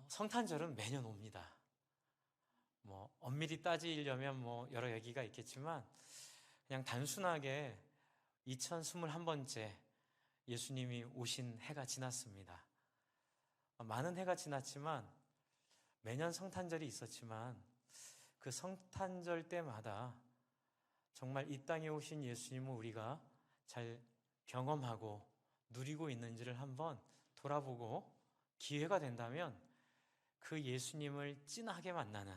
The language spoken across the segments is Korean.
성탄절은 매년 옵니다. 엄밀히 따지려면 여러 얘기가 있겠지만 그냥 단순하게 2021번째 예수님이 오신 해가 지났습니다. 많은 해가 지났지만 매년 성탄절이 있었지만 그 성탄절 때마다 정말 이 땅에 오신 예수님을 우리가 잘 경험하고 누리고 있는지를 한번 돌아보고 기회가 된다면 그 예수님을 진하게 만나는,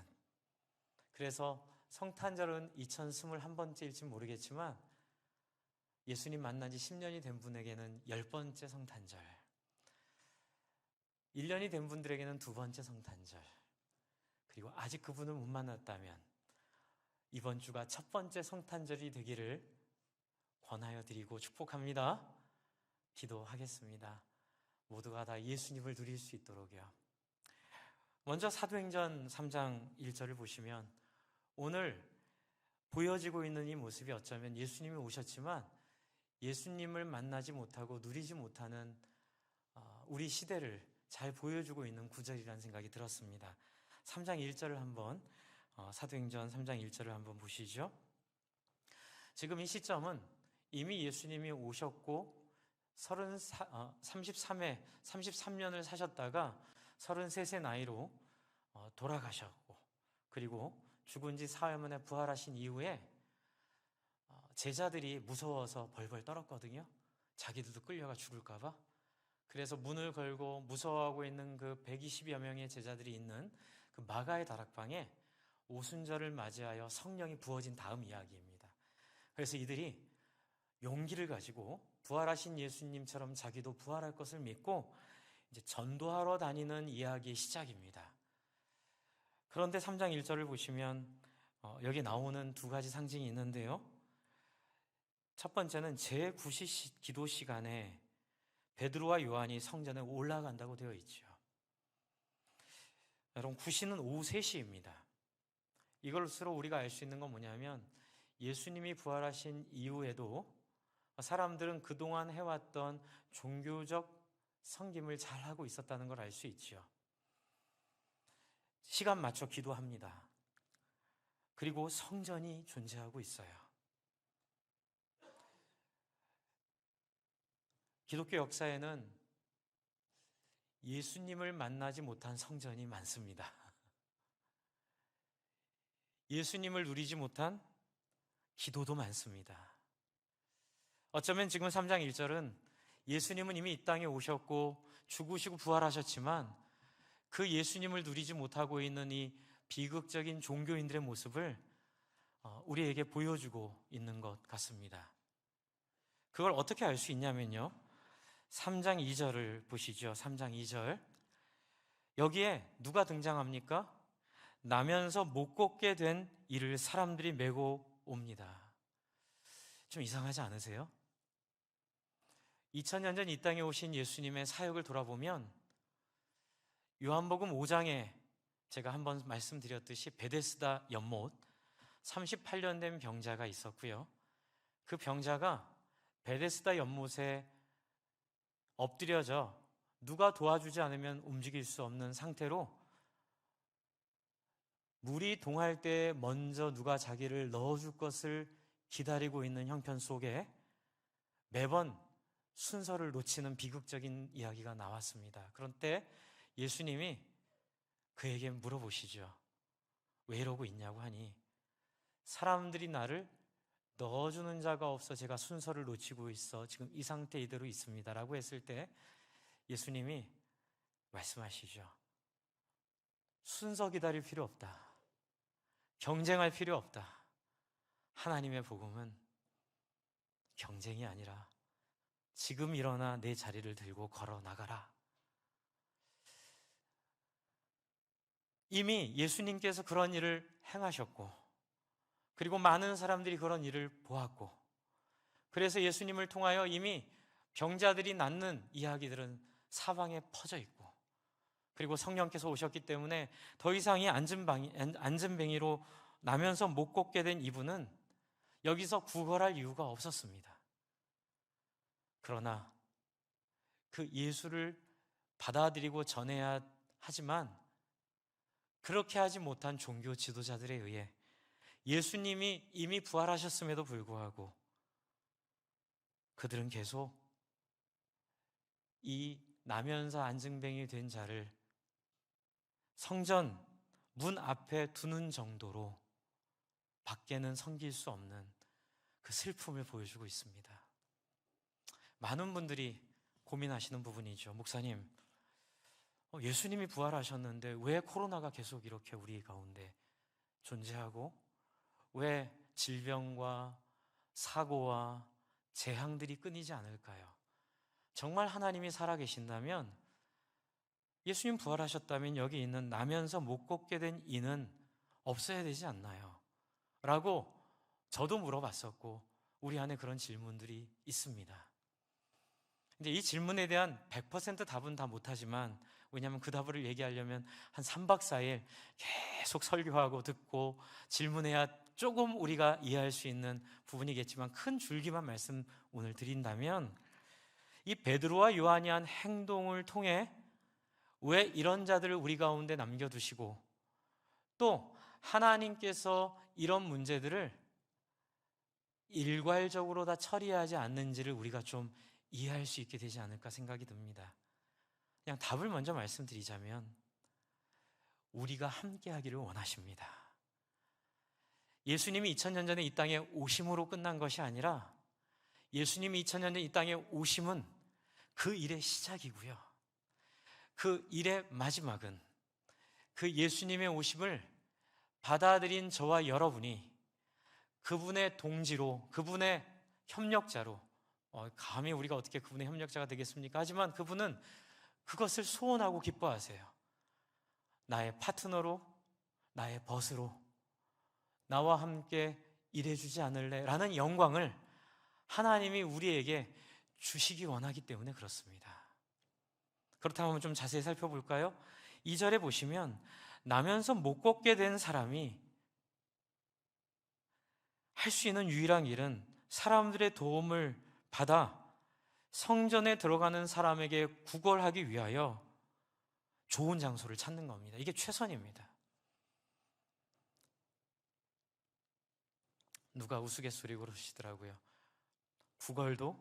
그래서 성탄절은 2021번째일지 모르겠지만 예수님 만난 지 10년이 된 분에게는 10번째 성탄절, 1년이 된 분들에게는 2번째 성탄절, 그리고 아직 그분을 못 만났다면 이번 주가 첫 번째 성탄절이 되기를 권하여 드리고 축복합니다. 기도하겠습니다. 모두가 다 예수님을 누릴 수 있도록요. 먼저 사도행전 3장 1절을 보시면 오늘 보여지고 있는 이 모습이 어쩌면 예수님이 오셨지만 예수님을 만나지 못하고 누리지 못하는 우리 시대를 잘 보여주고 있는 구절이라는 생각이 들었습니다. 3장 1절을 한번 사도행전 3장 1절을 한번 보시죠. 지금 이 시점은 이미 예수님이 오셨고 33년을 사셨다가 33세 나이로 돌아가셨고, 그리고 죽은 지 사흘 만에 부활하신 이후에 제자들이 무서워서 벌벌 떨었거든요. 자기들도 끌려가 죽을까 봐. 그래서 문을 걸고 무서워하고 있는 그 120여 명의 제자들이 있는 그 마가의 다락방에 오순절을 맞이하여 성령이 부어진 다음 이야기입니다. 그래서 이들이 용기를 가지고 부활하신 예수님처럼 자기도 부활할 것을 믿고 이제 전도하러 다니는 이야기의 시작입니다. 그런데 3장 1절을 보시면 여기 나오는 두 가지 상징이 있는데요. 첫 번째는 제9시 기도 시간에 베드로와 요한이 성전에 올라간다고 되어 있죠. 여러분, 9시는 오후 3시입니다. 이걸로 우리가 알 수 있는 건 뭐냐면 예수님이 부활하신 이후에도 사람들은 그동안 해왔던 종교적 섬김을 잘하고 있었다는 걸 알 수 있죠. 시간 맞춰 기도합니다. 그리고 성전이 존재하고 있어요. 기독교 역사에는 예수님을 만나지 못한 성전이 많습니다. 예수님을 누리지 못한 기도도 많습니다. 어쩌면 지금 3장 1절은 예수님은 이미 이 땅에 오셨고 죽으시고 부활하셨지만 그 예수님을 누리지 못하고 있는 이 비극적인 종교인들의 모습을 우리에게 보여주고 있는 것 같습니다. 그걸 어떻게 알 수 있냐면요, 3장 2절을 보시죠. 3장 2절. 여기에 누가 등장합니까? 나면서 못 걷게 된 이를 사람들이 메고 옵니다. 좀 이상하지 않으세요? 2000년 전 이 땅에 오신 예수님의 사역을 돌아보면 요한복음 5장에 제가 한번 말씀드렸듯이 베데스다 연못 38년 된 병자가 있었고요. 그 병자가 베데스다 연못에 엎드려져 누가 도와주지 않으면 움직일 수 없는 상태로 물이 동할 때 먼저 누가 자기를 넣어줄 것을 기다리고 있는 형편 속에 매번 순서를 놓치는 비극적인 이야기가 나왔습니다. 그런데 예수님이 그에게 물어보시죠. 왜 이러고 있냐고 하니 사람들이 나를 넣어주는 자가 없어 제가 순서를 놓치고 있어 지금 이 상태 이대로 있습니다 라고 했을 때 예수님이 말씀하시죠. 순서 기다릴 필요 없다. 경쟁할 필요 없다. 하나님의 복음은 경쟁이 아니라 지금 일어나 내 자리를 들고 걸어 나가라. 이미 예수님께서 그런 일을 행하셨고 그리고 많은 사람들이 그런 일을 보았고 그래서 예수님을 통하여 이미 병자들이 낫는 이야기들은 사방에 퍼져 있고 그리고 성령께서 오셨기 때문에 더 이상이 안전뱅이로 나면서 못 걷게 된 이분은 여기서 구걸할 이유가 없었습니다. 그러나 그 예수를 받아들이고 전해야 하지만 그렇게 하지 못한 종교 지도자들에 의해 예수님이 이미 부활하셨음에도 불구하고 그들은 계속 이 나면서 안증뱅이 된 자를 성전 문 앞에 두는 정도로 밖에는 섬길 수 없는 그 슬픔을 보여주고 있습니다. 많은 분들이 고민하시는 부분이죠. 목사님, 예수님이 부활하셨는데 왜 코로나가 계속 이렇게 우리 가운데 존재하고 왜 질병과 사고와 재앙들이 끊이지 않을까요? 정말 하나님이 살아계신다면, 예수님 부활하셨다면 여기 있는 나면서 못 걷게 된 이는 없어야 되지 않나요? 라고 저도 물어봤었고 우리 안에 그런 질문들이 있습니다. 근데 이 질문에 대한 100% 답은 다 못하지만, 왜냐하면 그 답을 얘기하려면 한 3박 4일 계속 설교하고 듣고 질문해야 조금 우리가 이해할 수 있는 부분이겠지만, 큰 줄기만 말씀 오늘 드린다면, 이 베드로와 요한이 한 행동을 통해 왜 이런 자들을 우리 가운데 남겨두시고 또 하나님께서 이런 문제들을 일괄적으로 다 처리하지 않는지를 우리가 좀 이해할 수 있게 되지 않을까 생각이 듭니다. 그냥 답을 먼저 말씀드리자면, 우리가 함께 하기를 원하십니다. 예수님이 2000년 전에 이 땅에 오심으로 끝난 것이 아니라, 예수님이 2000년 전 이 땅에 오심은 그 일의 시작이고요, 그 일의 마지막은 그 예수님의 오심을 받아들인 저와 여러분이 그분의 동지로, 그분의 협력자로, 감히 우리가 어떻게 그분의 협력자가 되겠습니까? 하지만 그분은 그것을 소원하고 기뻐하세요. 나의 파트너로, 나의 벗으로 나와 함께 일해주지 않을래? 라는 영광을 하나님이 우리에게 주시기 원하기 때문에 그렇습니다. 그렇다면 좀 자세히 살펴볼까요? 2절에 보시면, 나면서 못 걷게 된 사람이 할 수 있는 유일한 일은 사람들의 도움을 받아 성전에 들어가는 사람에게 구걸하기 위하여 좋은 장소를 찾는 겁니다. 이게 최선입니다. 누가 우스갯소리로 그러시더라고요. 구걸도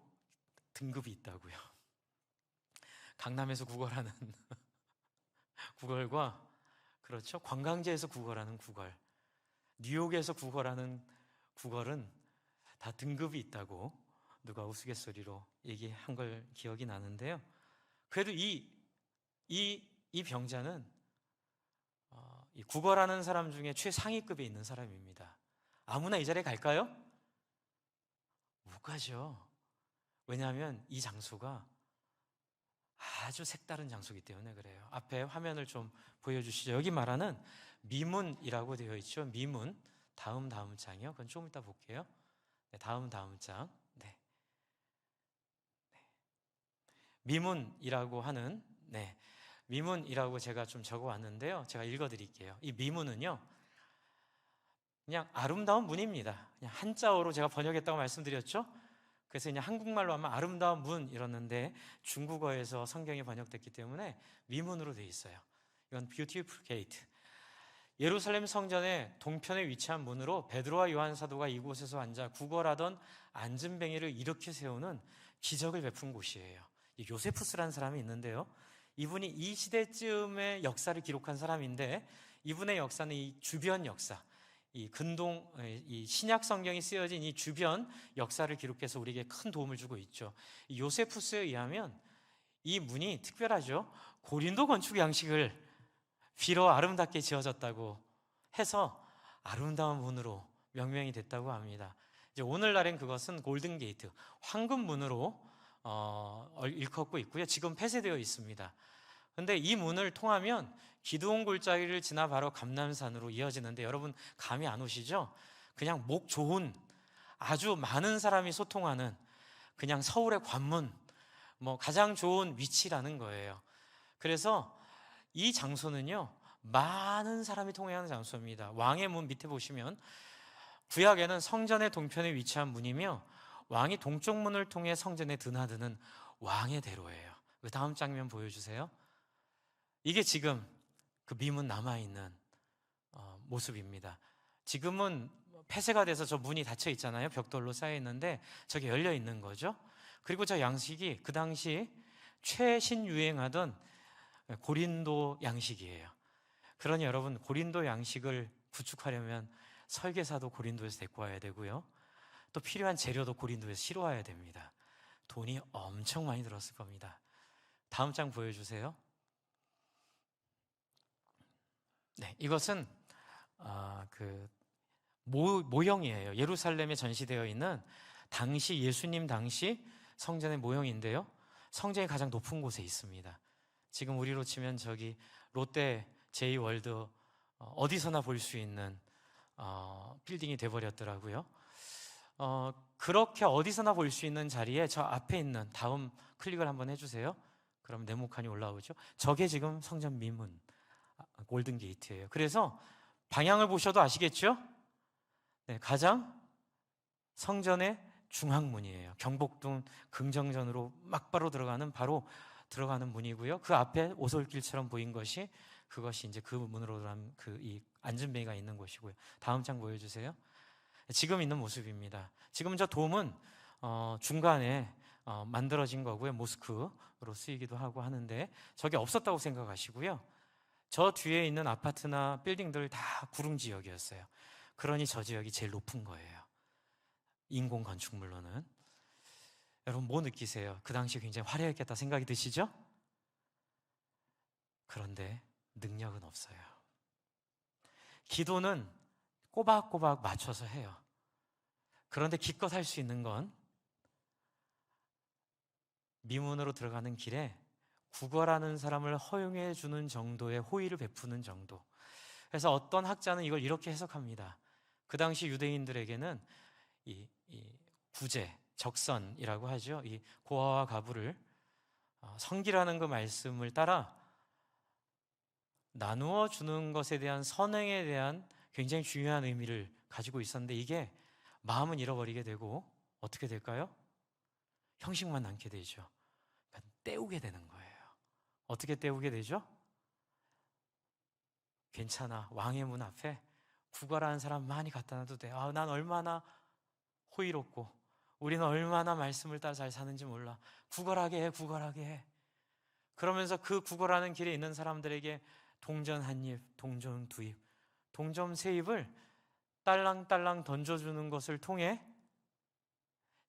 등급이 있다고요. 강남에서 구걸하는 구걸과, 그렇죠, 관광지에서 구걸하는 구걸, 뉴욕에서 구걸하는 구걸은 다 등급이 있다고 누가 우스갯소리로 얘기한 걸 기억이 나는데요. 그래도 이 병자는 이 구걸하는 사람 중에 최상위급에 있는 사람입니다. 아무나 이 자리에 갈까요? 못 가죠. 왜냐하면 이 장소가 아주 색다른 장소이기 때문에 그래요. 앞에 화면을 좀 보여주시죠. 여기 말하는 미문이라고 되어 있죠. 미문. 다음 장이요. 그건 좀 이따 볼게요. 네, 다음 장. 네. 미문이라고 하는, 미문이라고 제가 좀 적어왔는데요. 제가 읽어드릴게요. 이 미문은요, 그냥 아름다운 문입니다. 그냥 한자어로 제가 번역했다고 말씀드렸죠. 그래서 그냥 한국말로 하면 아름다운 문 이러는데, 중국어에서 성경이 번역됐기 때문에 미문으로 되어 있어요. 이건 beautiful gate. 예루살렘 성전의 동편에 위치한 문으로 베드로와 요한 사도가 이곳에서 앉아 구걸하던 안진뱅이를 일으켜 세우는 기적을 베푼 곳이에요. 요세푸스라는 사람이 있는데요, 이분이 이 시대쯤의 역사를 기록한 사람인데, 이분의 역사는 이 주변 역사, 이 신약 성경이 쓰여진 이 주변 역사를 기록해서 우리에게 큰 도움을 주고 있죠. 이 요세푸스에 의하면 이 문이 특별하죠. 고린도 건축 양식을 비로 아름답게 지어졌다고 해서 아름다운 문으로 명명이 됐다고 합니다. 이제 오늘날엔 그것은 골든 게이트, 황금 문으로 일컫고 있고요. 지금 폐쇄되어 있습니다. 근데 이 문을 통하면 기드온 골짜기를 지나 바로 감람산으로 이어지는데, 여러분 감이 안 오시죠? 그냥 목 좋은, 아주 많은 사람이 소통하는 그냥 서울의 관문, 가장 좋은 위치라는 거예요. 그래서 이 장소는요, 많은 사람이 통행하는 장소입니다. 왕의 문 밑에 보시면 구약에는 성전의 동편에 위치한 문이며, 왕이 동쪽 문을 통해 성전에 드나드는 왕의 대로예요. 그 다음 장면 보여주세요. 이게 지금 그 미문 남아있는 모습입니다. 지금은 폐쇄가 돼서 저 문이 닫혀 있잖아요. 벽돌로 쌓여 있는데 저게 열려 있는 거죠. 그리고 저 양식이 그 당시 최신 유행하던 고린도 양식이에요. 그러니 여러분, 고린도 양식을 구축하려면 설계사도 고린도에서 데리고 와야 되고요, 또 필요한 재료도 고린도에서 실어와야 됩니다. 돈이 엄청 많이 들었을 겁니다. 다음 장 보여주세요. 네, 이것은 그 모형이에요. 예루살렘에 전시되어 있는 당시 예수님 당시 성전의 모형인데요, 성전이 가장 높은 곳에 있습니다. 지금 우리로 치면 저기 롯데 제이월드 어디서나 볼 수 있는 빌딩이 돼버렸더라고요. 그렇게 어디서나 볼 수 있는 자리에 저 앞에 있는, 다음 클릭을 한번 해주세요. 그럼 네모칸이 올라오죠. 저게 지금 성전 미문 골든 게이트예요. 그래서 방향을 보셔도 아시겠죠? 네, 가장 성전의 중앙문이에요. 경복궁 긍정전으로 막바로 들어가는, 바로 들어가는 문이고요. 그 앞에 오솔길처럼 보인 것이, 그것이 이제 그 문으로 들어가는 이 안전뱅이가 있는 곳이고요. 다음 장 보여주세요. 지금 있는 모습입니다. 지금 저 돔은 중간에 만들어진 거고요. 모스크로 쓰이기도 하고 하는데 저게 없었다고 생각하시고요. 저 뒤에 있는 아파트나 빌딩들 다 구릉 지역이었어요. 그러니 저 지역이 제일 높은 거예요. 인공 건축물로는. 여러분 뭐 느끼세요? 그 당시 굉장히 화려했겠다 생각이 드시죠? 그런데 능력은 없어요. 기도는 꼬박꼬박 맞춰서 해요. 그런데 기껏 할 수 있는 건 미문으로 들어가는 길에 구걸하는 사람을 허용해 주는 정도의 호의를 베푸는 정도. 그래서 어떤 학자는 이걸 이렇게 해석합니다. 그 당시 유대인들에게는 이 구제, 적선이라고 하죠. 이 고아와 가부를 성기라는 그 말씀을 따라 나누어 주는 것에 대한 선행에 대한 굉장히 중요한 의미를 가지고 있었는데, 이게 마음은 잃어버리게 되고 어떻게 될까요? 형식만 남게 되죠. 그러니까 때우게 되는 거예요. 어떻게 때우게 되죠? 괜찮아, 왕의 문 앞에 구걸하는 사람 많이 갖다 놔도 돼. 난 얼마나 호의롭고 우리는 얼마나 말씀을 따라 잘 사는지 몰라. 구걸하게 해, 구걸하게 해. 그러면서 그 구걸하는 길에 있는 사람들에게 동전 한 입, 동전 두 입, 동전 세 입을 딸랑딸랑 던져주는 것을 통해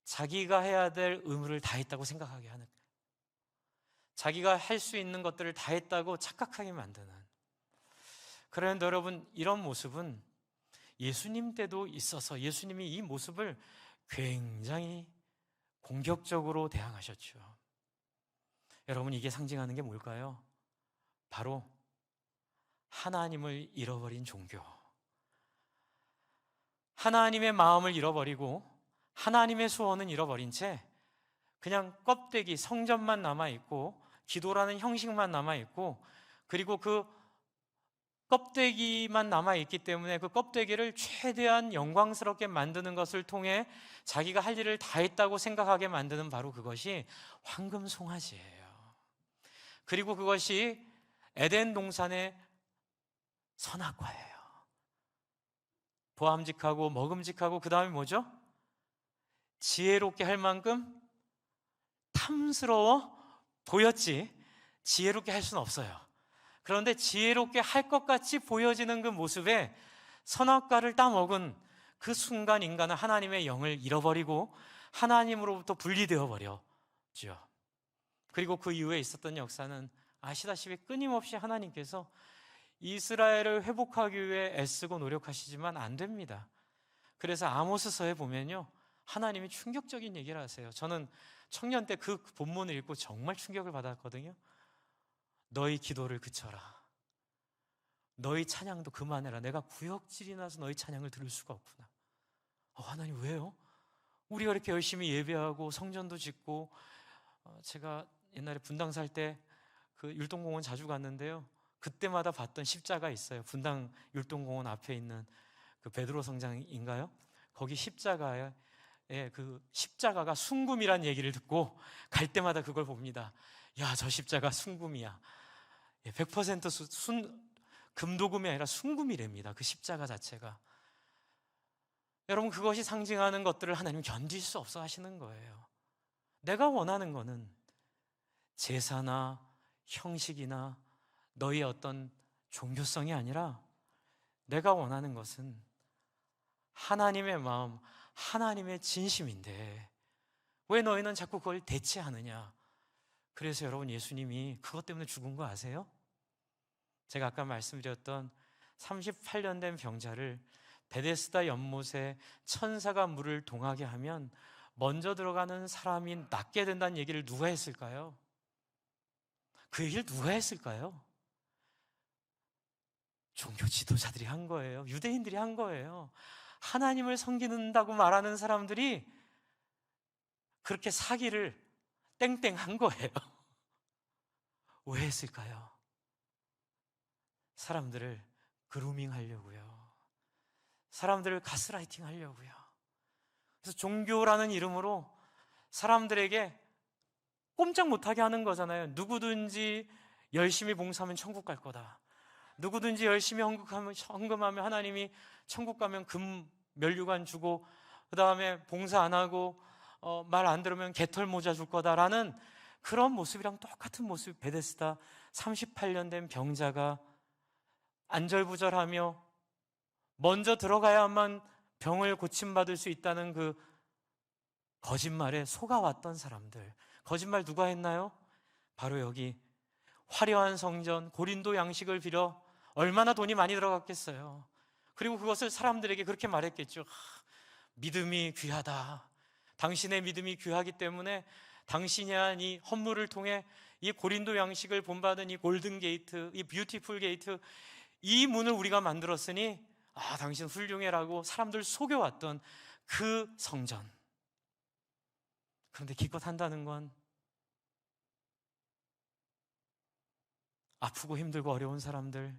자기가 해야 될 의무를 다 했다고 생각하게 하는, 자기가 할 수 있는 것들을 다 했다고 착각하게 만드는. 그런데 여러분, 이런 모습은 예수님 때도 있어서 예수님이 이 모습을 굉장히 공격적으로 대항하셨죠. 여러분, 이게 상징하는 게 뭘까요? 바로 하나님을 잃어버린 종교. 하나님의 마음을 잃어버리고 하나님의 소원은 잃어버린 채 그냥 껍데기, 성전만 남아있고 기도라는 형식만 남아있고, 그리고 그 껍데기만 남아있기 때문에 그 껍데기를 최대한 영광스럽게 만드는 것을 통해 자기가 할 일을 다 했다고 생각하게 만드는, 바로 그것이 황금 송아지예요. 그리고 그것이 에덴 동산의 선악과예요. 보암직하고 먹음직하고, 그 다음에 뭐죠? 지혜롭게 할 만큼 탐스러워 보였지 지혜롭게 할 수는 없어요. 그런데 지혜롭게 할 것 같이 보여지는 그 모습에 선악과를 따먹은 그 순간 인간은 하나님의 영을 잃어버리고 하나님으로부터 분리되어 버렸죠. 그리고 그 이후에 있었던 역사는 아시다시피 끊임없이 하나님께서 이스라엘을 회복하기 위해 애쓰고 노력하시지만 안 됩니다. 그래서 아모스서에 보면요, 하나님이 충격적인 얘기를 하세요. 저는 청년 때 그 본문을 읽고 정말 충격을 받았거든요. 너희 기도를 그쳐라. 너희 찬양도 그만해라. 내가 구역질이 나서 너희 찬양을 들을 수가 없구나. 하나님 왜요? 우리가 이렇게 열심히 예배하고 성전도 짓고, 제가 옛날에 분당 살 때 그 율동공원 자주 갔는데요, 그때마다 봤던 십자가 있어요. 분당 율동공원 앞에 있는 그 베드로 성당인가요? 거기 십자가에 그 십자가가 순금이란 얘기를 듣고 갈 때마다 그걸 봅니다. 야, 저 십자가 순금이야. 100% 금도금이 아니라 순금이랍니다. 그 십자가 자체가. 여러분, 그것이 상징하는 것들을 하나님은 견딜 수 없어 하시는 거예요. 내가 원하는 거는 제사나 형식이나 너희의 어떤 종교성이 아니라 내가 원하는 것은 하나님의 마음, 하나님의 진심인데 왜 너희는 자꾸 그걸 대체하느냐? 그래서 여러분, 예수님이 그것 때문에 죽은 거 아세요? 제가 아까 말씀드렸던 38년 된 병자를 베데스다 연못에 천사가 물을 동하게 하면 먼저 들어가는 사람이 낫게 된다는 얘기를 누가 했을까요? 그 얘기를 누가 했을까요? 종교 지도자들이 한 거예요. 유대인들이 한 거예요. 하나님을 섬긴다고 말하는 사람들이 그렇게 사기를 땡땡 한 거예요. 왜 했을까요? 사람들을 그루밍 하려고요. 사람들을 가스라이팅 하려고요. 그래서 종교라는 이름으로 사람들에게 꼼짝 못하게 하는 거잖아요. 누구든지 열심히 봉사하면 천국 갈 거다. 누구든지 열심히 헌금하면 하나님이 천국 가면 금 면류관 주고, 그 다음에 봉사 안 하고 말 안 들으면 개털 모자 줄 거다라는 그런 모습이랑 똑같은 모습. 베데스다 38년 된 병자가 안절부절하며 먼저 들어가야만 병을 고침받을 수 있다는 그 거짓말에 속아왔던 사람들. 거짓말 누가 했나요? 바로 여기 화려한 성전 고린도 양식을 빌어 얼마나 돈이 많이 들어갔겠어요. 그리고 그것을 사람들에게 그렇게 말했겠죠. 믿음이 귀하다. 당신의 믿음이 귀하기 때문에 당신이 한 이 헌물을 통해 이 고린도 양식을 본받은 이 골든 게이트, 이 뷰티풀 게이트, 이 문을 우리가 만들었으니 당신 훌륭해라고 사람들 속여왔던 그 성전. 그런데 기껏 한다는 건 아프고 힘들고 어려운 사람들,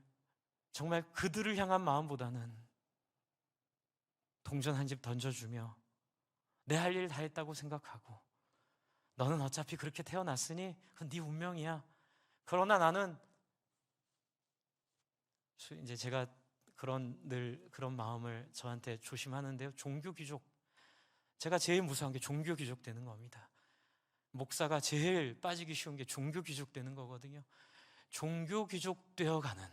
정말 그들을 향한 마음보다는 동전 한 집 던져주며 내 할 일 다 했다고 생각하고 너는 어차피 그렇게 태어났으니 그건 네 운명이야. 그러나 나는 이제 제가 늘 그런 마음을 저한테 조심하는데요. 종교 귀족. 제가 제일 무서운 게 종교 귀족 되는 겁니다. 목사가 제일 빠지기 쉬운 게 종교 귀족 되는 거거든요. 종교 귀족 되어가는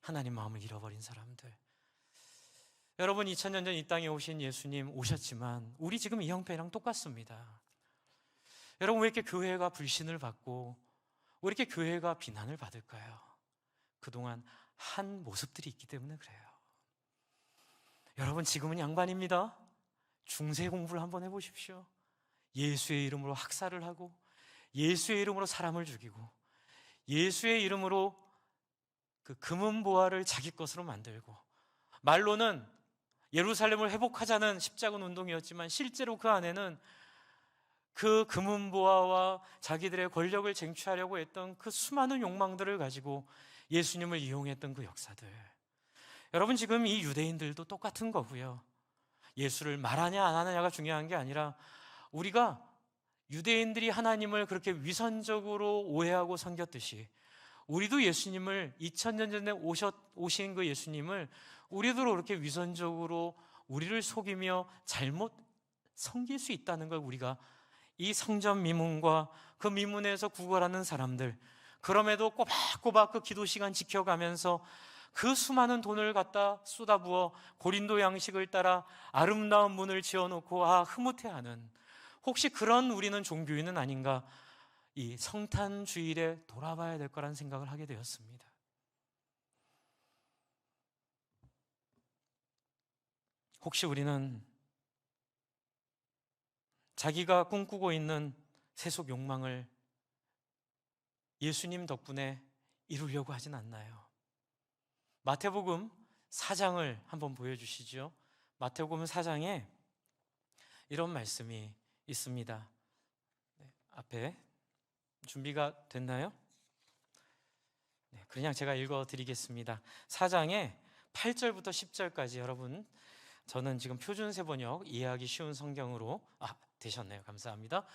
하나님 마음을 잃어버린 사람들. 여러분, 2000년 전 이 땅에 오신 예수님 오셨지만 우리 지금 이 형편이랑 똑같습니다. 여러분, 왜 이렇게 교회가 불신을 받고 왜 이렇게 교회가 비난을 받을까요? 그동안 한 모습들이 있기 때문에 그래요. 여러분, 지금은 양반입니다. 중세 공부를 한번 해보십시오. 예수의 이름으로 학살을 하고 예수의 이름으로 사람을 죽이고 예수의 이름으로 그 금은보화를 자기 것으로 만들고, 말로는 예루살렘을 회복하자는 십자군 운동이었지만 실제로 그 안에는 그 금은보화와 자기들의 권력을 쟁취하려고 했던 그 수많은 욕망들을 가지고 예수님을 이용했던 그 역사들. 여러분, 지금 이 유대인들도 똑같은 거고요. 예수를 말하냐 안 하느냐가 중요한 게 아니라 우리가 유대인들이 하나님을 그렇게 위선적으로 오해하고 섬겼듯이 우리도 예수님을 2000년 전에 오신 그 예수님을 우리도 그렇게 위선적으로 우리를 속이며 잘못 섬길 수 있다는 걸 우리가 이 성전 미문과 그 미문에서 구걸하는 사람들, 그럼에도 꼬박꼬박 그 기도 시간 지켜가면서 그 수많은 돈을 갖다 쏟아부어 고린도 양식을 따라 아름다운 문을 지어놓고 흐뭇해하는, 혹시 그런 우리는 종교인은 아닌가, 이 성탄 주일에 돌아봐야 될 거라는 생각을 하게 되었습니다. 혹시 우리는 자기가 꿈꾸고 있는 세속 욕망을 예수님 덕분에 이루려고 하진 않나요? 마태복음 4장을 한번 보여주시죠. 마태복음 4장에 이런 말씀이 있습니다. 앞에 준비가 됐나요? 그냥 제가 읽어드리겠습니다. 4장에 8절부터 10절까지 여러분, 저는 지금 표준세 번역 이해하기 쉬운 성경으로 되셨네요. 감사합니다.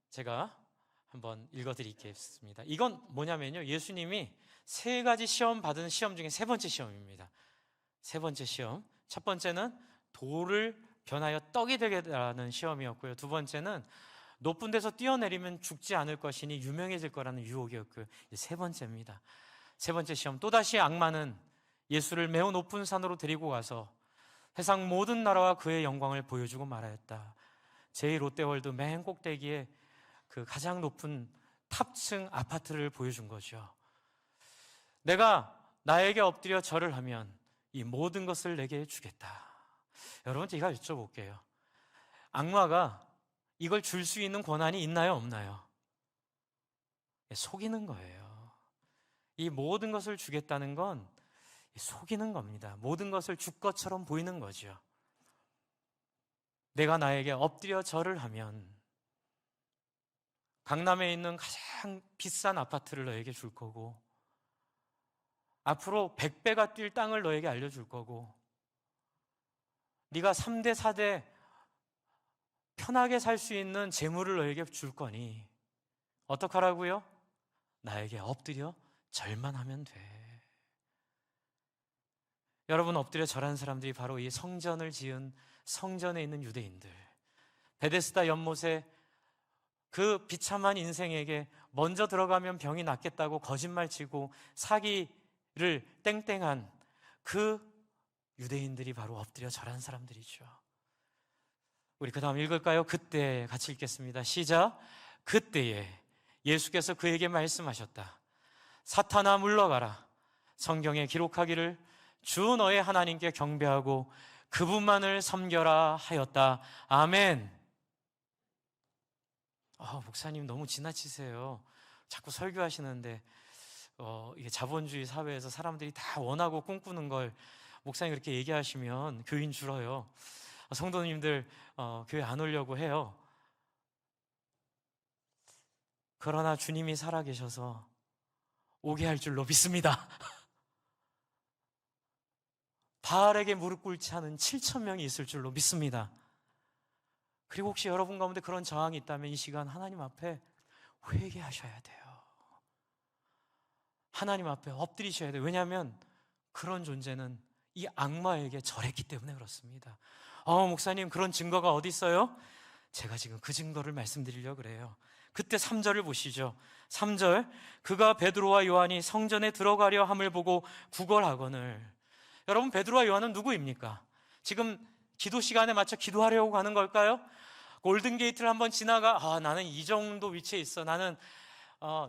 제가 한번 읽어드리겠습니다. 이건 뭐냐면요, 예수님이 3가지 시험 받은 시험 중에 3번째 시험입니다. 3번째 시험. 첫 번째는 돌을 변하여 떡이 되게라는 시험이었고요. 2번째는 높은 데서 뛰어내리면 죽지 않을 것이니 유명해질 거라는 유혹이었고요. 3번째입니다. 3번째 시험. 또다시 악마는 예수를 매우 높은 산으로 데리고 가서 세상 모든 나라와 그의 영광을 보여주고 말하였다. 제2롯데월드 맨 꼭대기에 그 가장 높은 탑층 아파트를 보여준 거죠. 내가 나에게 엎드려 절을 하면 이 모든 것을 내게 주겠다. 여러분, 제가 여쭤볼게요. 악마가 이걸 줄 수 있는 권한이 있나요, 없나요? 속이는 거예요. 이 모든 것을 주겠다는 건 속이는 겁니다. 모든 것을 줄 것처럼 보이는 거죠. 내가 나에게 엎드려 절을 하면 강남에 있는 가장 비싼 아파트를 너에게 줄 거고, 앞으로 100배가 뛸 땅을 너에게 알려줄 거고, 네가 3대 4대 편하게 살 수 있는 재물을 너에게 줄 거니 어떡하라고요? 나에게 엎드려 절만 하면 돼. 여러분, 엎드려 절한 사람들이 바로 이 성전을 지은 성전에 있는 유대인들, 베데스다 연못에 그 비참한 인생에게 먼저 들어가면 병이 낫겠다고 거짓말치고 사기를 땡땡한 그 유대인들이 바로 엎드려 절한 사람들이죠. 우리 그 다음 읽을까요? 그때 같이 읽겠습니다. 시작. 그때에 예수께서 그에게 말씀하셨다. 사탄아, 물러가라. 성경에 기록하기를 주 너의 하나님께 경배하고 그분만을 섬겨라 하였다. 아멘. 목사님 너무 지나치세요. 자꾸 설교하시는데 이게 자본주의 사회에서 사람들이 다 원하고 꿈꾸는 걸 목사님 그렇게 얘기하시면 교인 줄어요. 성도님들 교회 안 오려고 해요. 그러나 주님이 살아계셔서 오게 할 줄로 믿습니다. 바알에게 무릎 꿇지 않은 7,000명이 있을 줄로 믿습니다. 그리고 혹시 여러분 가운데 그런 저항이 있다면 이 시간 하나님 앞에 회개하셔야 돼요. 하나님 앞에 엎드리셔야 돼요. 왜냐하면 그런 존재는 이 악마에게 절했기 때문에 그렇습니다. 목사님, 그런 증거가 어디 있어요? 제가 지금 그 증거를 말씀드리려고 그래요. 그때 3절을 보시죠. 3절, 그가 베드로와 요한이 성전에 들어가려 함을 보고 구걸하거늘. 여러분, 베드로와 요한은 누구입니까? 지금 기도 시간에 맞춰 기도하려고 가는 걸까요? 골든게이트를 한번 지나가, 나는 이 정도 위치에 있어. 나는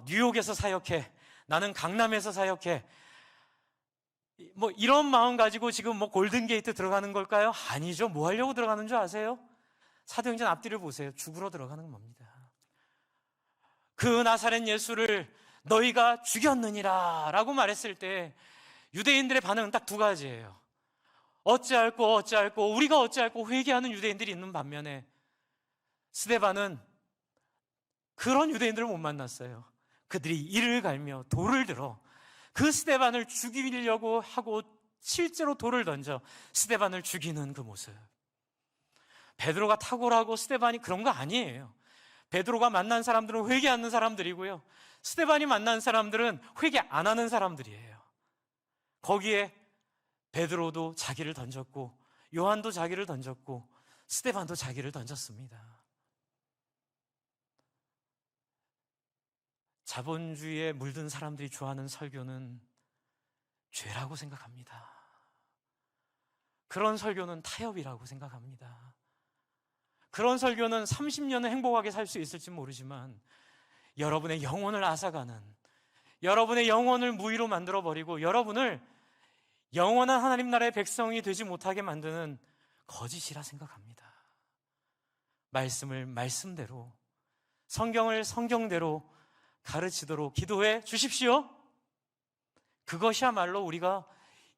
뉴욕에서 사역해. 나는 강남에서 사역해. 뭐 이런 마음 가지고 지금 뭐 골든게이트 들어가는 걸까요? 아니죠. 뭐 하려고 들어가는 줄 아세요? 사도행전 앞뒤를 보세요. 죽으러 들어가는 겁니다. 그 나사렛 예수를 너희가 죽였느니라 라고 말했을 때 유대인들의 반응은 딱 2가지예요. 어찌할꼬 우리가 어찌할꼬 회개하는 유대인들이 있는 반면에 스데반은 그런 유대인들을 못 만났어요. 그들이 이를 갈며 돌을 들어 그 스데반을 죽이려고 하고 실제로 돌을 던져 스데반을 죽이는 그 모습. 베드로가 탁월하고 스데반이 그런 거 아니에요. 베드로가 만난 사람들은 회개하는 사람들이고요, 스데반이 만난 사람들은 회개 안 하는 사람들이에요. 거기에 베드로도 자기를 던졌고 요한도 자기를 던졌고 스데반도 자기를 던졌습니다. 자본주의에 물든 사람들이 좋아하는 설교는 죄라고 생각합니다. 그런 설교는 타협이라고 생각합니다. 그런 설교는 30년은 행복하게 살 수 있을지 모르지만 여러분의 영혼을 앗아가는, 여러분의 영혼을 무위로 만들어버리고 여러분을 영원한 하나님 나라의 백성이 되지 못하게 만드는 거짓이라 생각합니다. 말씀을 말씀대로, 성경을 성경대로 가르치도록 기도해 주십시오. 그것이야말로 우리가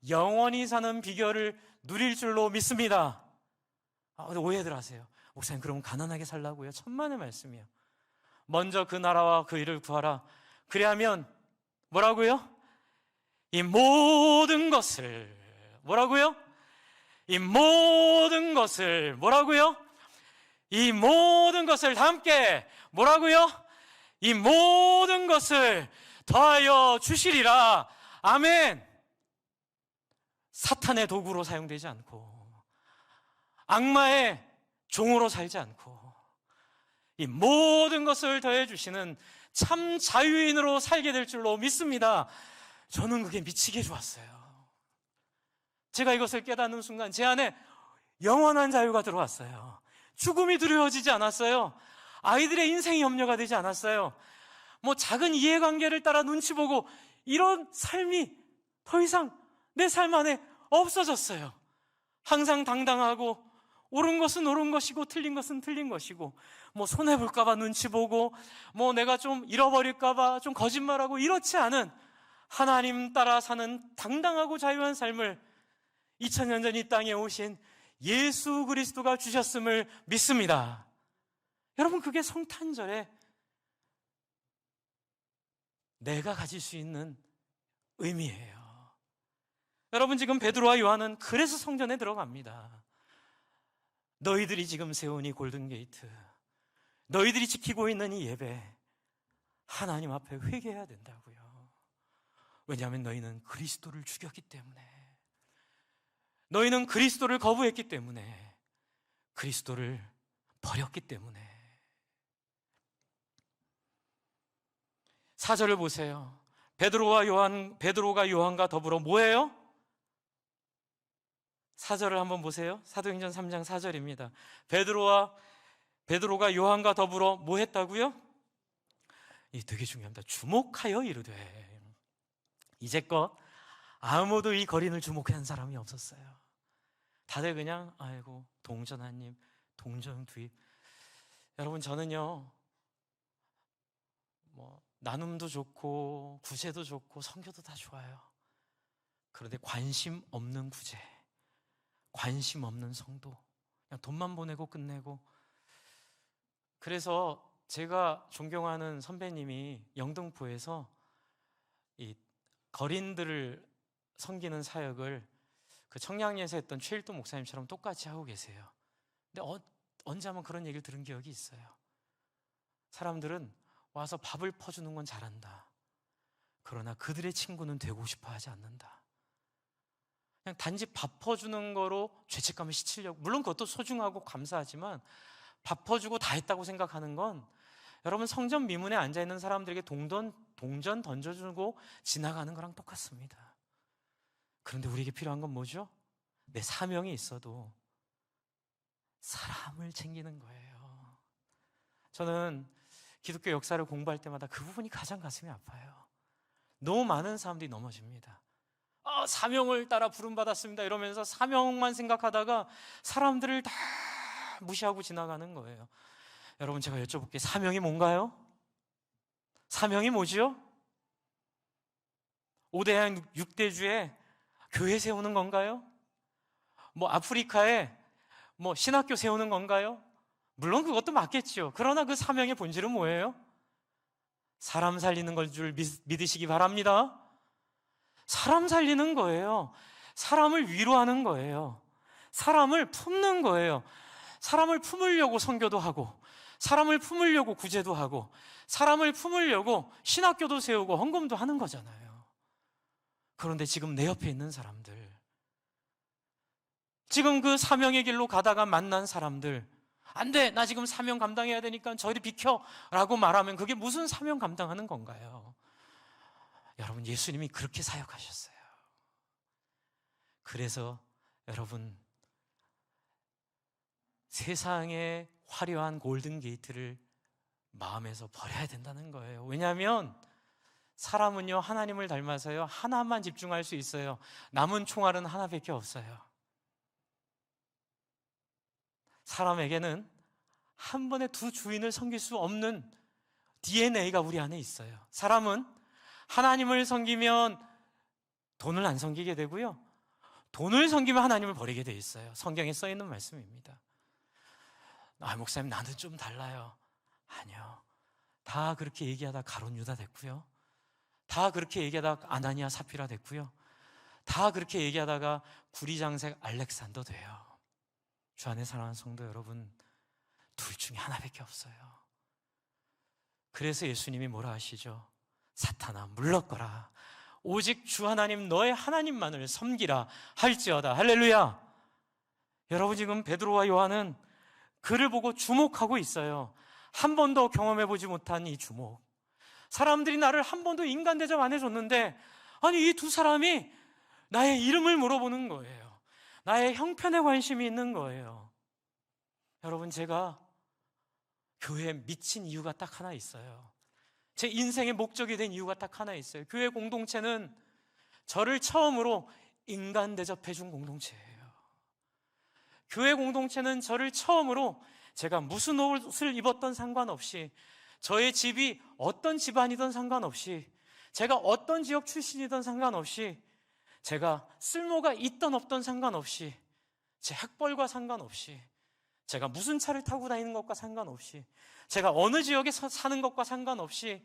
영원히 사는 비결을 누릴 줄로 믿습니다. 오해들 하세요. 목사님, 그럼 가난하게 살라고요? 천만의 말씀이요. 먼저 그 나라와 그 일을 구하라. 그래야면 뭐라고요? 이 모든 것을 뭐라고요? 이 모든 것을 뭐라고요? 이 모든 것을 다 함께 뭐라고요? 이 모든 것을 더하여 주시리라. 아멘. 사탄의 도구로 사용되지 않고 악마의 종으로 살지 않고 이 모든 것을 더해 주시는 참 자유인으로 살게 될 줄로 믿습니다. 저는 그게 미치게 좋았어요. 제가 이것을 깨닫는 순간 제 안에 영원한 자유가 들어왔어요. 죽음이 두려워지지 않았어요. 아이들의 인생이 염려가 되지 않았어요. 뭐 작은 이해관계를 따라 눈치 보고 이런 삶이 더 이상 내 삶 안에 없어졌어요. 항상 당당하고 옳은 것은 옳은 것이고 틀린 것은 틀린 것이고 뭐 손해볼까봐 눈치 보고 뭐 내가 좀 잃어버릴까봐 좀 거짓말하고 이렇지 않은 하나님 따라 사는 당당하고 자유한 삶을 2000년 전 이 땅에 오신 예수 그리스도가 주셨음을 믿습니다. 여러분, 그게 성탄절에 내가 가질 수 있는 의미예요. 여러분, 지금 베드로와 요한은 그래서 성전에 들어갑니다. 너희들이 지금 세운 이 골든게이트, 너희들이 지키고 있는 이 예배, 하나님 앞에 회개해야 된다고요. 왜냐하면 너희는 그리스도를 죽였기 때문에, 너희는 그리스도를 거부했기 때문에, 그리스도를 버렸기 때문에. 4절을 보세요. 베드로가 요한과 더불어 뭐예요? 4절을 한번 보세요. 사도행전 3장 4절입니다. 베드로가 요한과 더불어 뭐 했다고요? 이 되게 중요합니다. 주목하여 이르되. 이제껏 아무도 이 거린을 주목한 사람이 없었어요. 다들 그냥 아이고 동전 한 입, 동전 두 입. 여러분, 저는요 뭐 나눔도 좋고 구제도 좋고 선교도 다 좋아요. 그런데 관심 없는 구제, 관심 없는 성도, 그냥 돈만 보내고 끝내고. 그래서 제가 존경하는 선배님이 영등포에서 이 거린들을 섬기는 사역을 그 청량리에서 했던 최일도 목사님처럼 똑같이 하고 계세요. 근데 언제 한번 그런 얘기를 들은 기억이 있어요. 사람들은 와서 밥을 퍼주는 건 잘한다. 그러나 그들의 친구는 되고 싶어 하지 않는다. 그냥 단지 밥 퍼주는 거로 죄책감을 씻으려고, 물론 그것도 소중하고 감사하지만 밥 퍼주고 다 했다고 생각하는 건 여러분 성전 미문에 앉아있는 사람들에게 동전 던져주고 지나가는 거랑 똑같습니다. 그런데 우리에게 필요한 건 뭐죠? 내 사명이 있어도 사람을 챙기는 거예요. 저는 기독교 역사를 공부할 때마다 그 부분이 가장 가슴이 아파요. 너무 많은 사람들이 넘어집니다. 사명을 따라 부름받았습니다 이러면서 사명만 생각하다가 사람들을 다 무시하고 지나가는 거예요. 여러분, 제가 여쭤볼게요. 사명이 뭔가요? 사명이 뭐지요? 5대양 6대주에 교회 세우는 건가요? 뭐 아프리카에 뭐 신학교 세우는 건가요? 물론 그것도 맞겠죠. 그러나 그 사명의 본질은 뭐예요? 사람 살리는 걸 줄 믿으시기 바랍니다. 사람 살리는 거예요. 사람을 위로하는 거예요. 사람을 품는 거예요. 사람을 품으려고 선교도 하고, 사람을 품으려고 구제도 하고, 사람을 품으려고 신학교도 세우고 헌금도 하는 거잖아요. 그런데 지금 내 옆에 있는 사람들, 지금 그 사명의 길로 가다가 만난 사람들, 안 돼, 나 지금 사명 감당해야 되니까 저리 비켜 라고 말하면 그게 무슨 사명 감당하는 건가요? 여러분, 예수님이 그렇게 사역하셨어요. 그래서 여러분, 세상의 화려한 골든게이트를 마음에서 버려야 된다는 거예요. 왜냐하면 사람은요, 하나님을 닮아서요, 하나만 집중할 수 있어요. 남은 총알은 하나밖에 없어요. 사람에게는 한 번에 두 주인을 섬길 수 없는 DNA가 우리 안에 있어요. 사람은 하나님을 섬기면 돈을 안 섬기게 되고요, 돈을 섬기면 하나님을 버리게 돼 있어요. 성경에 써 있는 말씀입니다. 목사님, 나는 좀 달라요. 아니요. 다 그렇게 얘기하다 가룟 유다 됐고요, 다 그렇게 얘기하다 아나니아 사피라 됐고요, 다 그렇게 얘기하다가 구리장색 알렉산더 돼요. 주 안에 사랑하는 성도 여러분, 둘 중에 하나밖에 없어요. 그래서 예수님이 뭐라 하시죠? 사탄아 물러거라. 오직 주 하나님 너의 하나님만을 섬기라 할지어다. 할렐루야. 여러분, 지금 베드로와 요한은 그를 보고 주목하고 있어요. 한 번도 경험해보지 못한 이 주목. 사람들이 나를 한 번도 인간 대접 안 해줬는데, 아니 이 두 사람이 나의 이름을 물어보는 거예요. 나의 형편에 관심이 있는 거예요. 여러분, 제가 교회에 미친 이유가 딱 하나 있어요. 제 인생의 목적이 된 이유가 딱 하나 있어요. 교회 공동체는 저를 처음으로 인간 대접해 준 공동체예요. 교회 공동체는 저를 처음으로 제가 무슨 옷을 입었던 상관없이, 저의 집이 어떤 집안이든 상관없이, 제가 어떤 지역 출신이든 상관없이, 제가 쓸모가 있던 없던 상관없이, 제 학벌과 상관없이, 제가 무슨 차를 타고 다니는 것과 상관없이, 제가 어느 지역에 사는 것과 상관없이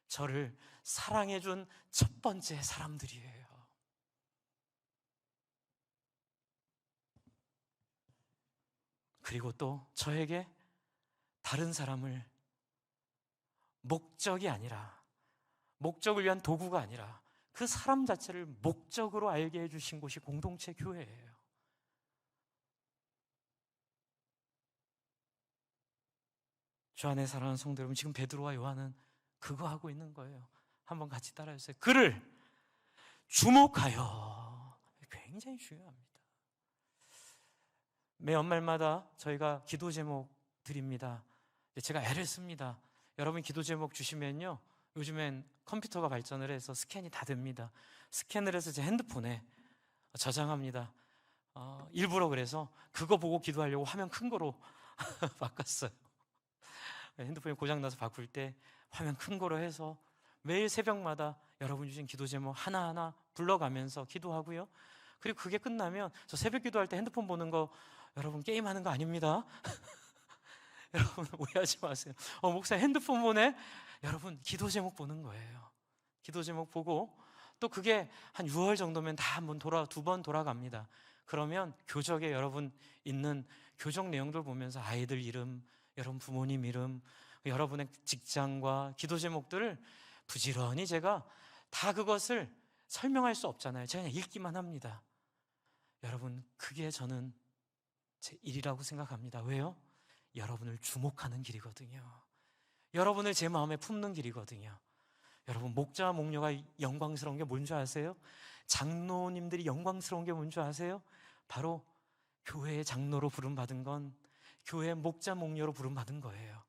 저를 사랑해준 첫 번째 사람들이에요. 그리고 또 저에게 다른 사람을 목적이 아니라, 목적을 위한 도구가 아니라 그 사람 자체를 목적으로 알게 해주신 곳이 공동체 교회예요. 주 안에 사랑하는 성도 여러분, 지금 베드로와 요한은 그거 하고 있는 거예요. 한번 같이 따라해주세요. 그를 주목하여. 굉장히 중요합니다. 매 연말마다 저희가 기도 제목 드립니다. 제가 애를 씁니다. 여러분 기도 제목 주시면요, 요즘엔 컴퓨터가 발전을 해서 스캔이 다 됩니다. 스캔을 해서 제 핸드폰에 저장합니다. 일부러 그래서 그거 보고 기도하려고 화면 큰 거로 바꿨어요. 핸드폰이 고장나서 바꿀 때 화면 큰 거로 해서 매일 새벽마다 여러분 주신 기도 제목 하나하나 불러가면서 기도하고요. 그리고 그게 끝나면, 저 새벽 기도할 때 핸드폰 보는 거 여러분 게임하는 거 아닙니다. 여러분 오해하지 마세요. 목사 핸드폰 보네? 여러분 기도 제목 보는 거예요. 기도 제목 보고 또 그게 한 6월 정도면 다 두 번 돌아갑니다. 그러면 교적에 여러분 있는 교적 내용들 보면서 아이들 이름, 여러분 부모님 이름, 여러분의 직장과 기도 제목들을 부지런히 제가 다 그것을 설명할 수 없잖아요. 제가 그냥 읽기만 합니다. 여러분, 그게 저는 제 일이라고 생각합니다. 왜요? 여러분을 주목하는 길이거든요. 여러분을 제 마음에 품는 길이거든요. 여러분, 목자와 목녀가 영광스러운 게 뭔지 아세요? 장로님들이 영광스러운 게 뭔지 아세요? 바로 교회의 장로로 부름받은 건, 교회의 목자 목녀로 부름받은 거예요.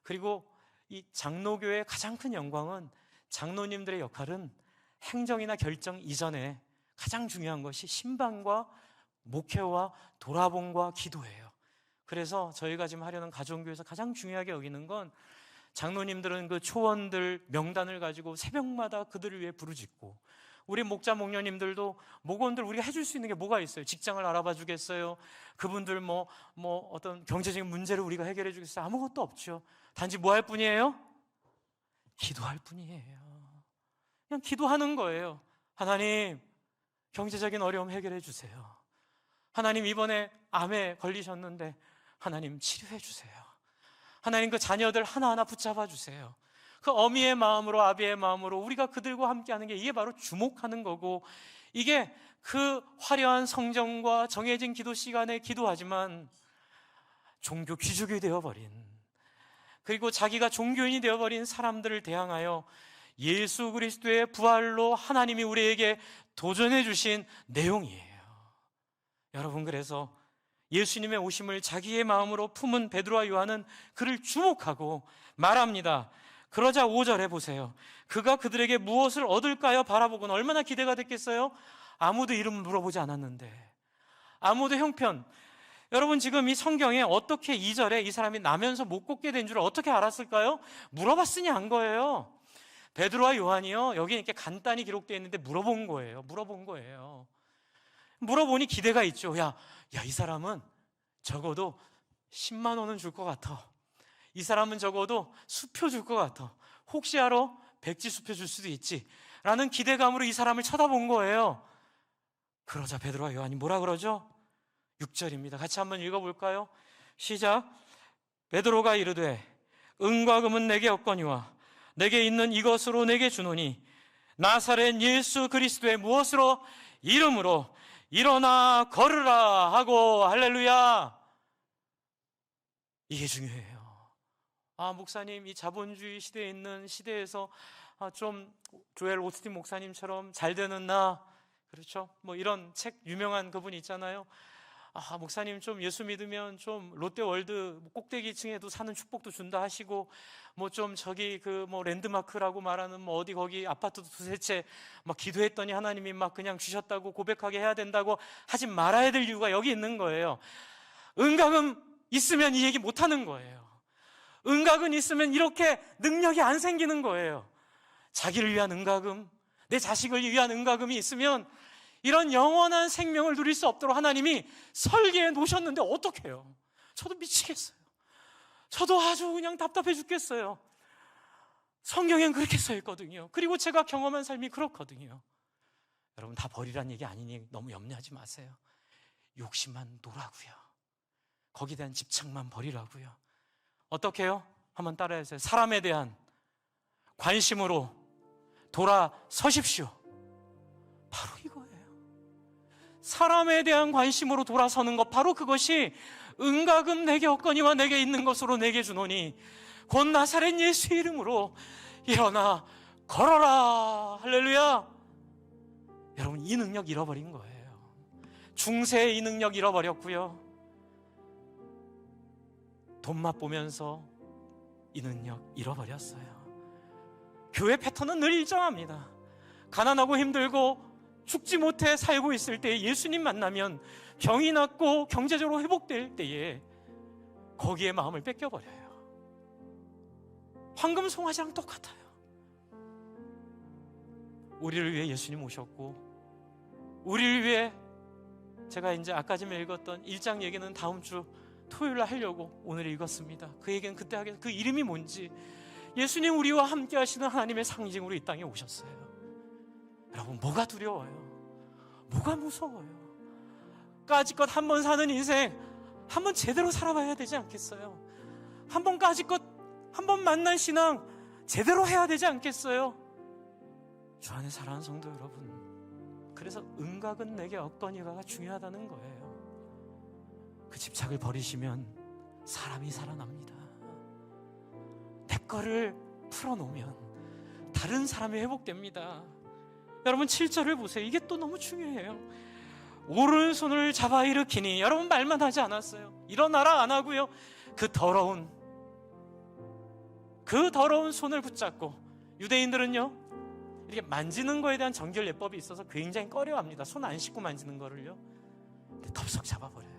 그리고 이 장로교회의 가장 큰 영광은, 장로님들의 역할은 행정이나 결정 이전에 가장 중요한 것이 신방과 목회와 돌아봄과 기도예요. 그래서 저희가 지금 하려는 가정교회에서 가장 중요하게 여기는 건, 장로님들은 그 초원들 명단을 가지고 새벽마다 그들을 위해 부르짖고, 우리 목자 목녀님들도 목원들 우리가 해줄 수 있는 게 뭐가 있어요? 직장을 알아봐 주겠어요? 그분들 뭐 어떤 경제적인 문제를 우리가 해결해 주겠어요? 아무것도 없죠. 단지 뭐 할 뿐이에요? 기도할 뿐이에요. 그냥 기도하는 거예요. 하나님, 경제적인 어려움 해결해 주세요. 하나님, 이번에 암에 걸리셨는데 하나님 치료해 주세요. 하나님, 그 자녀들 하나하나 붙잡아 주세요. 그 어미의 마음으로, 아비의 마음으로 우리가 그들과 함께하는 게, 이게 바로 주목하는 거고, 이게 그 화려한 성정과 정해진 기도 시간에 기도하지만 종교 귀족이 되어버린, 그리고 자기가 종교인이 되어버린 사람들을 대항하여 예수 그리스도의 부활로 하나님이 우리에게 도전해 주신 내용이에요. 여러분, 그래서 예수님의 오심을 자기의 마음으로 품은 베드로와 요한은 그를 주목하고 말합니다. 그러자 5절에 보세요. 그가 그들에게 무엇을 얻을까요? 바라보고는 얼마나 기대가 됐겠어요? 아무도 이름을 물어보지 않았는데, 아무도 형편. 여러분, 지금 이 성경에 어떻게 2절에 이 사람이 나면서 못 걷게 된 줄 어떻게 알았을까요? 물어봤으니 한 거예요. 베드로와 요한이요, 여기 이렇게 간단히 기록되어 있는데 물어본 거예요. 물어보니 기대가 있죠. 야, 이 사람은 적어도 10만 원은 줄 것 같아. 이 사람은 적어도 수표 줄 것 같아. 혹시 알아? 백지 수표 줄 수도 있지. 라는 기대감으로 이 사람을 쳐다본 거예요. 그러자 베드로와 요한이 뭐라 그러죠? 6절입니다. 같이 한번 읽어볼까요? 시작. 베드로가 이르되 은과 금은 내게 없거니와 내게 있는 이것으로 내게 주노니 나사렛 예수 그리스도의 무엇으로? 이름으로 일어나 걸으라 하고. 할렐루야. 이게 중요해요. 목사님, 이 자본주의 시대에 있는 시대에서 좀 조엘 오스틴 목사님처럼 잘 되는 나, 그렇죠? 뭐 이런 책 유명한 그분 있잖아요. 목사님 좀 예수 믿으면 좀 롯데월드 꼭대기층에도 사는 축복도 준다 하시고, 뭐 좀 저기 그 뭐 랜드마크라고 말하는 뭐 어디 거기 아파트도 두세 채 막 기도했더니 하나님이 막 그냥 주셨다고 고백하게 해야 된다고 하지 말아야 될 이유가 여기 있는 거예요. 은각은 있으면 이 얘기 못 하는 거예요. 은각은 있으면 이렇게 능력이 안 생기는 거예요. 자기를 위한 은각음, 내 자식을 위한 은각음이 있으면 이런 영원한 생명을 누릴 수 없도록 하나님이 설계해 놓으셨는데 어떡해요? 저도 미치겠어요. 저도 아주 그냥 답답해 죽겠어요. 성경엔 그렇게 써 있거든요. 그리고 제가 경험한 삶이 그렇거든요. 여러분, 다 버리란 얘기 아니니 너무 염려하지 마세요. 욕심만 놓으라고요. 거기에 대한 집착만 버리라고요. 어떻게 해요? 한번 따라해주세요. 사람에 대한 관심으로 돌아서십시오. 바로 이거예요. 사람에 대한 관심으로 돌아서는 것, 바로 그것이 은각음 내게 없거니와 내게 있는 것으로 내게 주노니 곧 나사렛 예수 이름으로 일어나 걸어라. 할렐루야. 여러분, 이 능력 잃어버린 거예요. 중세의 이 능력 잃어버렸고요. 돈 맛보면서 이 능력 잃어버렸어요. 교회 패턴은 늘 일정합니다. 가난하고 힘들고 죽지 못해 살고 있을 때 예수님 만나면 병이 낫고 경제적으로 회복될 때에 거기에 마음을 뺏겨버려요. 황금 송아지랑 똑같아요. 우리를 위해 예수님 오셨고, 우리를 위해 제가 이제 아까 좀 읽었던 1장 얘기는 다음 주 토요일날 하려고 오늘 읽었습니다. 그 얘기는 그때 하겠습니다. 그 이름이 뭔지. 예수님 우리와 함께 하시는 하나님의 상징으로 이 땅에 오셨어요. 여러분, 뭐가 두려워요? 뭐가 무서워요? 까짓것 한 번 사는 인생 한 번 제대로 살아봐야 되지 않겠어요? 한 번 까짓것 한 번 만난 신앙 제대로 해야 되지 않겠어요? 주 안에 사랑하는 성도 여러분, 그래서 은각은 내게 없거니와가 중요하다는 거예요. 그 집착을 버리시면 사람이 살아납니다. 내 거를 풀어놓으면 다른 사람이 회복됩니다. 여러분, 7절을 보세요. 이게 또 너무 중요해요. 오른손을 잡아 일으키니, 여러분 말만 하지 않았어요. 일어나라 안 하고요. 그 더러운 손을 붙잡고, 유대인들은요 이렇게 만지는 거에 대한 정결 예법이 있어서 굉장히 꺼려합니다. 손 안 씻고 만지는 거를요. 근데 덥석 잡아버려요.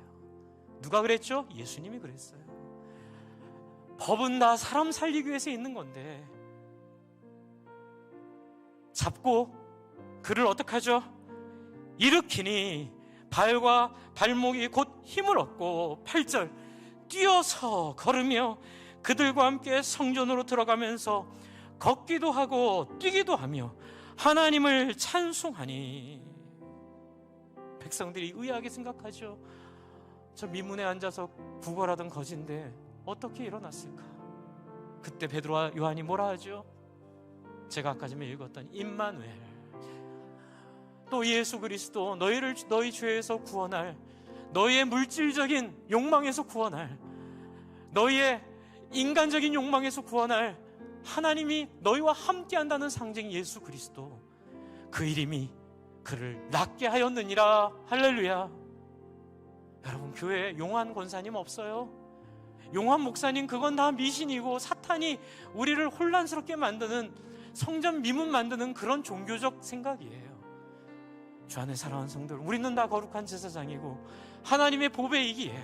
누가 그랬죠? 예수님이 그랬어요. 법은 다 사람 살리기 위해서 있는 건데, 잡고 그를 어떻게 하죠? 일으키니 발과 발목이 곧 힘을 얻고, 8절 뛰어서 걸으며 그들과 함께 성전으로 들어가면서 걷기도 하고 뛰기도 하며 하나님을 찬송하니. 백성들이 의아하게 생각하죠. 저 민문에 앉아서 구걸하던 거지인데 어떻게 일어났을까? 그때 베드로와 요한이 뭐라 하죠? 제가 아까 전에 읽었던 임마누엘, 또 예수 그리스도, 너희 죄에서 구원할, 너희의 물질적인 욕망에서 구원할, 너희의 인간적인 욕망에서 구원할 하나님이 너희와 함께 한다는 상징 예수 그리스도, 그 이름이 그를 낫게 하였느니라. 할렐루야. 여러분, 교회에 용한 권사님 없어요? 용한 목사님, 그건 다 미신이고 사탄이 우리를 혼란스럽게 만드는, 성전 미문 만드는 그런 종교적 생각이에요. 주 안에 사랑하는 성들, 우리는 다 거룩한 제사장이고 하나님의 보배이기에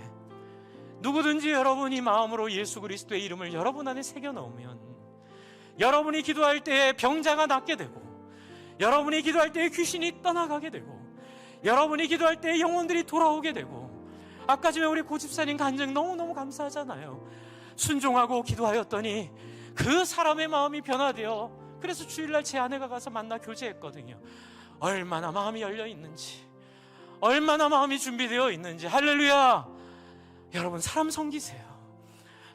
누구든지 여러분이 마음으로 예수 그리스도의 이름을 여러분 안에 새겨 넣으면, 여러분이 기도할 때에 병자가 낫게 되고, 여러분이 기도할 때에 귀신이 떠나가게 되고, 여러분이 기도할 때에 영혼들이 돌아오게 되고. 아까 전에 우리 고집사님 간증 너무너무 감사하잖아요. 순종하고 기도하였더니 그 사람의 마음이 변화되어, 그래서 주일날 제 아내가 가서 만나 교제했거든요. 얼마나 마음이 열려 있는지, 얼마나 마음이 준비되어 있는지. 할렐루야. 여러분, 사람 섬기세요.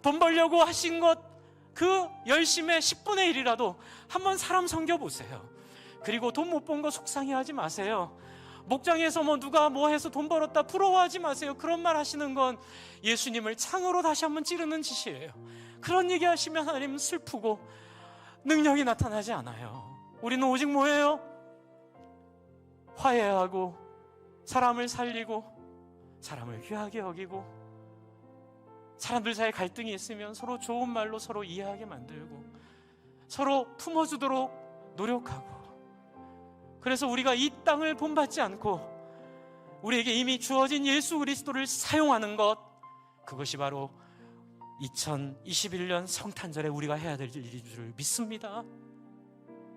돈 벌려고 하신 것 그 열심의 10분의 1이라도 한번 사람 섬겨보세요. 그리고 돈 못 번 거 속상해하지 마세요. 목장에서 누가 뭐 해서 돈 벌었다 부러워하지 마세요. 그런 말 하시는 건 예수님을 창으로 다시 한번 찌르는 짓이에요. 그런 얘기 하시면 하나님 슬프고 능력이 나타나지 않아요. 우리는 오직 뭐예요? 화해하고 사람을 살리고 사람을 귀하게 여기고 사람들 사이에 갈등이 있으면 서로 좋은 말로 서로 이해하게 만들고 서로 품어주도록 노력하고, 그래서 우리가 이 땅을 본받지 않고 우리에게 이미 주어진 예수 그리스도를 사용하는 것, 그것이 바로 2021년 성탄절에 우리가 해야 될 일인 줄 믿습니다.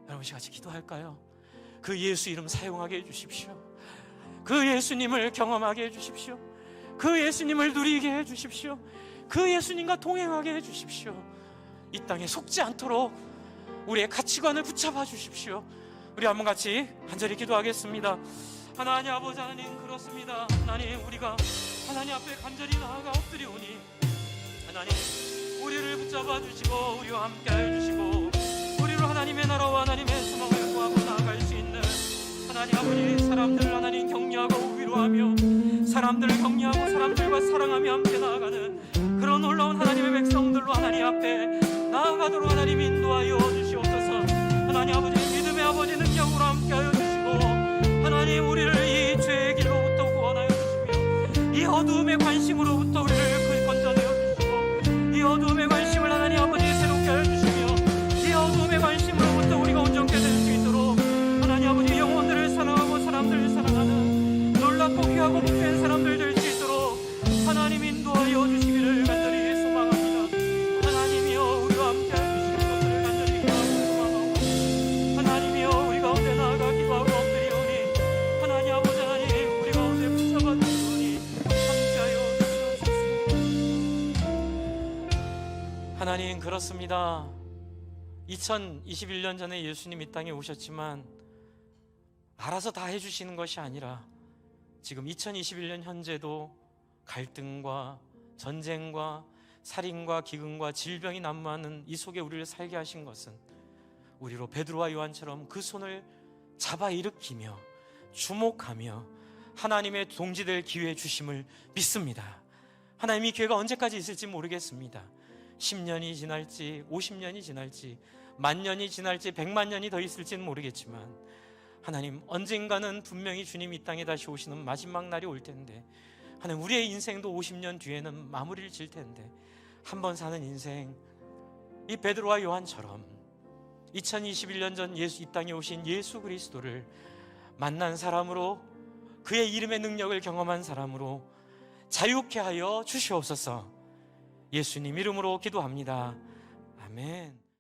여러분 같이 기도할까요? 그 예수 이름 사용하게 해주십시오. 그 예수님을 경험하게 해주십시오. 그 예수님을 누리게 해주십시오. 그 예수님과 동행하게 해주십시오. 이 땅에 속지 않도록 우리의 가치관을 붙잡아 주십시오. 우리 한번 같이 간절히 기도하겠습니다. 하나님 아버지, 하나님 그렇습니다. 하나님, 우리가 하나님 앞에 간절히 나아가 엎드리오니 하나님 우리를 붙잡아 주시고 우리와 함께 해주시고 우리로 하나님의 나라와 하나님의 소망을 구하고 나아갈 수 있는 하나님 아버지, 사람들을 하나님 격려하고 위로하며 사람들을 격려하고 사람들과 사랑하며 함께 나아가는 그런 놀라운 하나님의 백성들로 하나님 앞에 나아가도록 하나님 인도하여 주시옵소서. 하나님 아버지, 믿음의 아버지 능력으로 함께하여 주시고 하나님 우리를 이 죄의 길로부터 구원하여 주시며 이 어두움의 관심으로부터 우리를 건져내어 주시고 이 어두움의 관심을 하나님 아버지 새롭게 하여 주시며 이 어두움의 관심으로부터 우리가 온전케 될 수 있도록 하나님 아버지 영혼들을 사랑하고 사람들을 사랑하는 놀랍고 귀하고 복된 사람들 될 수 있도록 하나님 인도하여 주시기를 간절히 소망합니다. 하나님이여 우리와 함께 해주시는 것을 간절히 기도하고 소망하고 하나님이여 우리 가운데 나아가 기도하고 엎드리오니 하나님 아버지, 하나님 우리 가운데 붙잡아 주시오니 함께하여 주시옵소서. 하나님 그렇습니다. 2021년 전에 예수님 이 땅에 오셨지만 알아서 다 해주시는 것이 아니라 지금 2021년 현재도 갈등과 전쟁과 살인과 기근과 질병이 난무하는 이 속에 우리를 살게 하신 것은 우리로 베드로와 요한처럼 그 손을 잡아 일으키며 주목하며 하나님의 동지될 기회 주심을 믿습니다. 하나님 이 기회가 언제까지 있을지 모르겠습니다. 10년이 지날지 50년이 지날지 만년이 지날지 100만 년이 더 있을지는 모르겠지만 하나님 언젠가는 분명히 주님 이 땅에 다시 오시는 마지막 날이 올 텐데 하나님 우리의 인생도 50년 뒤에는 마무리를 질 텐데 한 번 사는 인생 이 베드로와 요한처럼 2021년 전 이 땅에 오신 예수 그리스도를 만난 사람으로 그의 이름의 능력을 경험한 사람으로 자유케 하여 주시옵소서. 예수님 이름으로 기도합니다. 아멘.